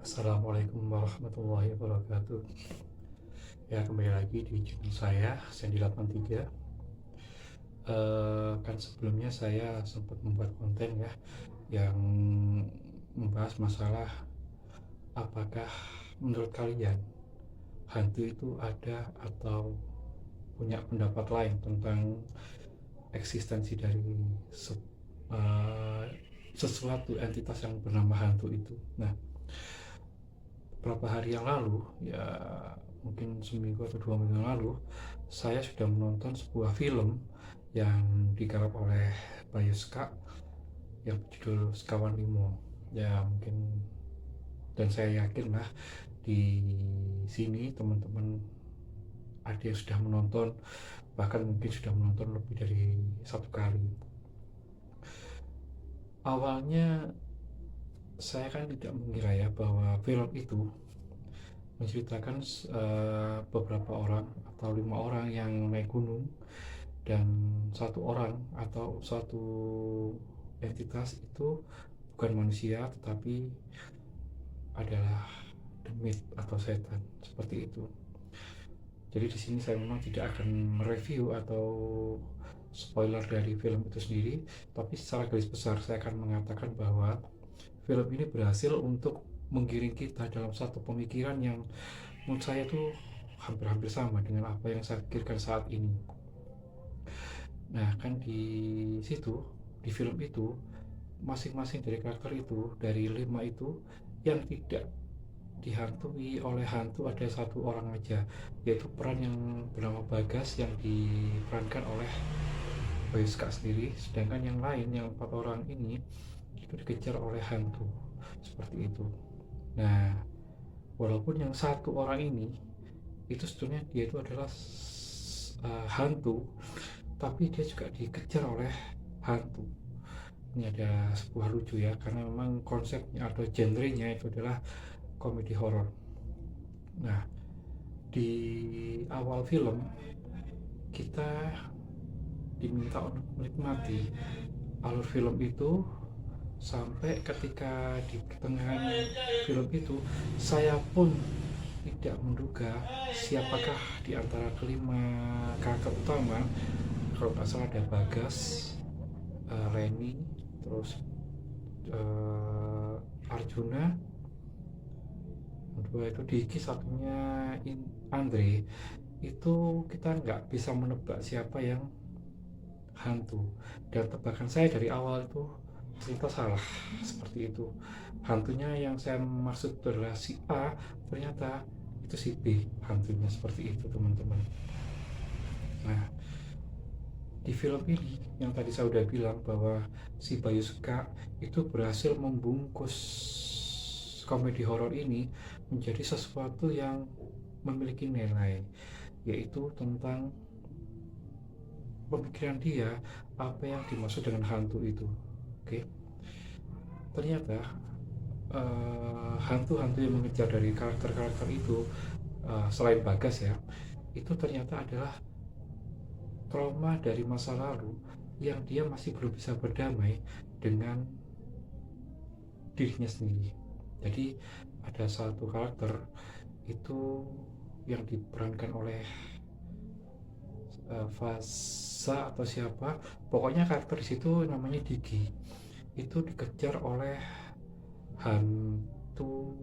Assalamualaikum warahmatullahi wabarakatuh. Ya, kembali lagi di channel saya, Sandy83. Kan sebelumnya saya sempat membuat konten ya, yang membahas masalah apakah menurut kalian hantu itu ada atau punya pendapat lain tentang eksistensi dari eh, sesuatu entitas yang bernama hantu itu. Nah, beberapa hari yang lalu, ya mungkin seminggu atau 2 minggu yang lalu, saya sudah menonton sebuah film yang digarap oleh Bayu Ska yang berjudul Sekawan Limo. Ya mungkin, dan saya yakin lah di sini teman-teman ada yang sudah menonton, bahkan mungkin sudah menonton lebih dari satu kali. Awalnya saya kan tidak mengira ya bahwa film itu menceritakan beberapa orang atau 5 orang yang naik gunung, dan satu orang atau satu entitas itu bukan manusia tetapi adalah demit atau setan, seperti itu. Jadi di sini saya memang tidak akan mereview atau spoiler dari film itu sendiri, tapi secara garis besar saya akan mengatakan bahwa film ini berhasil untuk menggiring kita dalam satu pemikiran yang menurut saya itu hampir-hampir sama dengan apa yang saya pikirkan saat ini. Nah, kan di situ, di film itu, masing-masing dari karakter itu, dari 5 itu, yang tidak dihantui oleh hantu ada satu orang aja, yaitu peran yang bernama Bagas yang diperankan oleh Bayu Ska sendiri, sedangkan yang lain, yang 4 orang ini, itu dikejar oleh hantu, seperti itu. Nah, walaupun yang satu orang ini, itu sebetulnya dia itu adalah hantu, tapi dia juga dikejar oleh hantu. Ini ada sebuah lucu ya, karena memang konsepnya atau genrenya itu adalah komedi horor. Nah, di awal film kita diminta untuk menikmati alur film itu sampai ketika di pertengahan film itu saya pun tidak menduga siapakah di antara kelima karakter utama. Kalau nggak salah ada Bagas, Reni, terus Arjuna, kedua itu Diki, satunya Andre. Itu kita nggak bisa menebak siapa yang hantu, dan tebakan saya dari awal itu ternyata salah, seperti itu. Hantunya yang saya maksud adalah si A, ternyata itu si B hantunya, seperti itu teman-teman. Nah, di film ini yang tadi saya udah bilang bahwa si Bayu Ska itu berhasil membungkus komedi horor ini menjadi sesuatu yang memiliki nilai, yaitu tentang pemikiran dia apa yang dimaksud dengan hantu itu. Oke, ternyata hantu-hantu yang mengejar dari karakter-karakter itu, selain Bagas ya, itu ternyata adalah trauma dari masa lalu yang dia masih belum bisa berdamai dengan dirinya sendiri. Jadi ada satu karakter itu yang diperankan oleh Fasa atau siapa, pokoknya karakter di situ namanya Diki, itu dikejar oleh hantu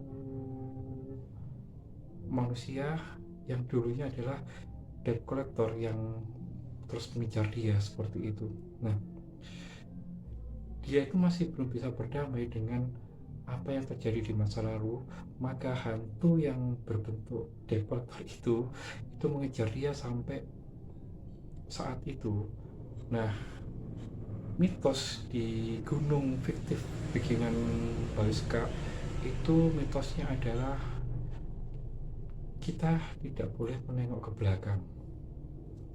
manusia yang dulunya adalah debt collector yang terus mengejar dia, seperti itu. Nah, dia itu masih belum bisa berdamai dengan apa yang terjadi di masa lalu, maka hantu yang berbentuk debt collector itu mengejar dia sampai saat itu. Nah, mitos di gunung fiktif bikinan Baliska itu, mitosnya adalah kita tidak boleh menengok ke belakang.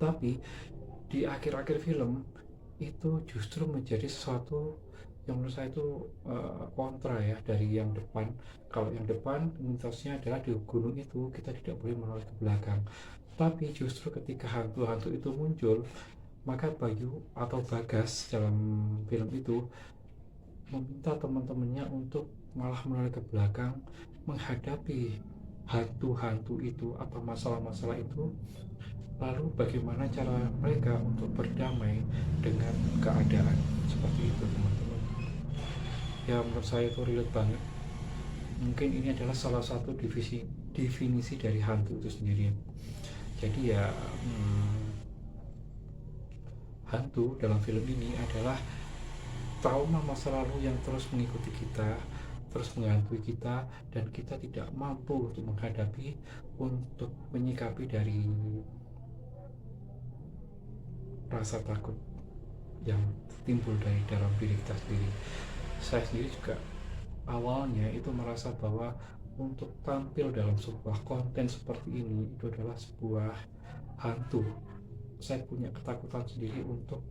Tapi di akhir-akhir film itu justru menjadi sesuatu yang menurut saya itu kontra ya dari yang depan. Kalau yang depan mitosnya adalah di gunung itu kita tidak boleh menoleh ke belakang, tapi justru ketika hantu-hantu itu muncul, maka Bayu atau Bagas dalam film itu meminta teman-temannya untuk malah menarik ke belakang menghadapi hantu-hantu itu atau masalah-masalah itu, lalu bagaimana cara mereka untuk berdamai dengan keadaan seperti itu, teman-teman. Ya, menurut saya itu relate banget. Mungkin ini adalah salah satu definisi dari hantu itu sendiri. Jadi ya, hantu dalam film ini adalah trauma masa lalu yang terus mengikuti kita, terus menghantui kita, dan kita tidak mampu untuk menghadapi, untuk menyikapi dari rasa takut yang timbul dari dalam diri kita sendiri. Saya sendiri juga awalnya itu merasa bahwa untuk tampil dalam sebuah konten seperti ini itu adalah sebuah hantu. Saya punya ketakutan sendiri untuk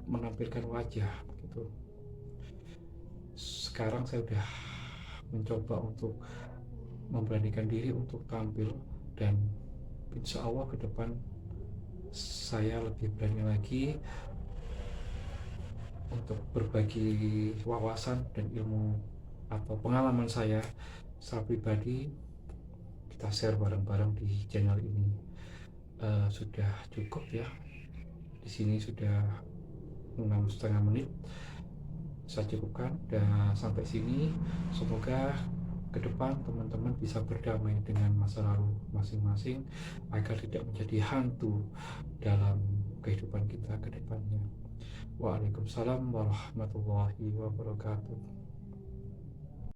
menampilkan wajah gitu. Sekarang saya udah mencoba untuk memberanikan diri untuk tampil, dan insya Allah ke depan saya lebih berani lagi untuk berbagi wawasan dan ilmu atau pengalaman saya secara pribadi. Kita share bareng-bareng di channel ini. Sudah cukup ya, di sini sudah 6,5 menit. Saya cukupkan dan sampai sini. Semoga ke depan teman-teman bisa berdamai dengan masa lalu masing-masing agar tidak menjadi hantu dalam kehidupan kita ke depannya. Waalaikumsalam warahmatullahi wabarakatuh.